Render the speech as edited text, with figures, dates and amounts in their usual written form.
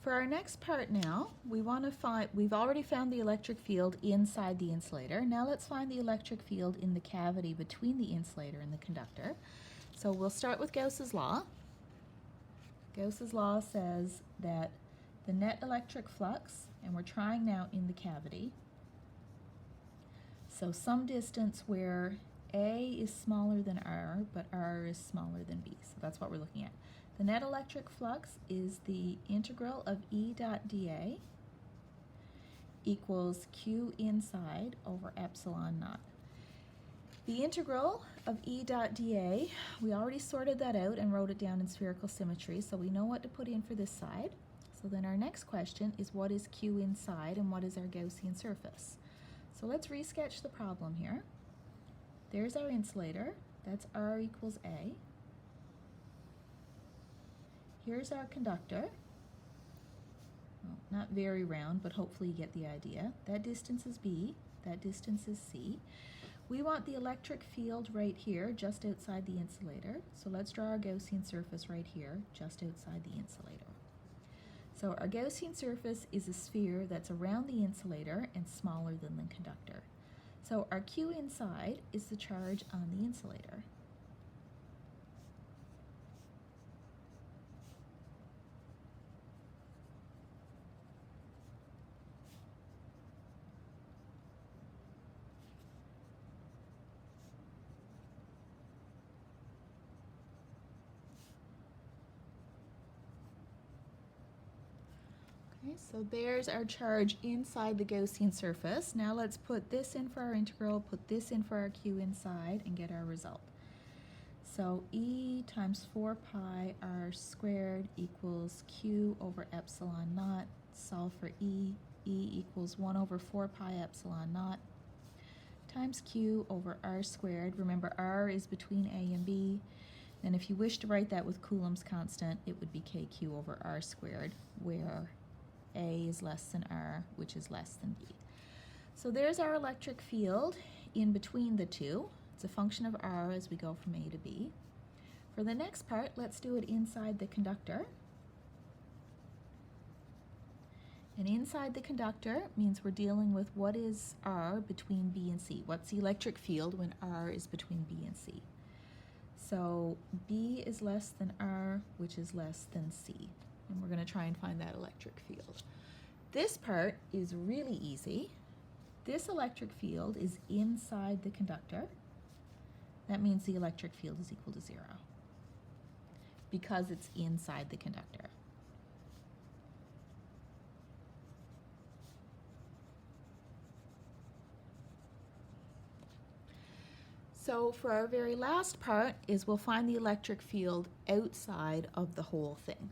For our next part now, we've already found the electric field inside the insulator. Now let's find the electric field in the cavity between the insulator and the conductor. So we'll start with Gauss's law. Gauss's law says that the net electric flux, and we're trying now in the cavity, so some distance where A is smaller than R, but R is smaller than B. So that's what we're looking at. The net electric flux is the integral of E dot dA equals Q inside over epsilon naught. The integral of E dot dA, we already sorted that out and wrote it down in spherical symmetry, so we know what to put in for this side. So then our next question is, what is Q inside and what is our Gaussian surface? So let's resketch the problem here. There's our insulator, that's R equals A. Here's our conductor. Well, not very round, but hopefully you get the idea. That distance is B, that distance is C. We want the electric field right here, just outside the insulator. So let's draw our Gaussian surface right here, just outside the insulator. So our Gaussian surface is a sphere that's around the insulator and smaller than the conductor. So our Q inside is the charge on the insulator. Okay, so there's our charge inside the Gaussian surface. Now let's put this in for our integral, put this in for our Q inside, and get our result. So E times 4 pi R squared equals Q over epsilon naught. Solve for E. E equals 1 over 4 pi epsilon naught times Q over R squared. Remember, R is between A and B. And if you wish to write that with Coulomb's constant, it would be KQ over R squared, where A is less than R, which is less than B. So there's our electric field in between the two. It's a function of R as we go from A to B. For the next part, let's do it inside the conductor. And inside the conductor means we're dealing with what is R between B and C. What's the electric field when R is between B and C? So B is less than R, which is less than C. And we're going to try and find that electric field. This part is really easy. This electric field is inside the conductor. That means the electric field is equal to 0 because it's inside the conductor. So for our very last part is we'll find the electric field outside of the whole thing.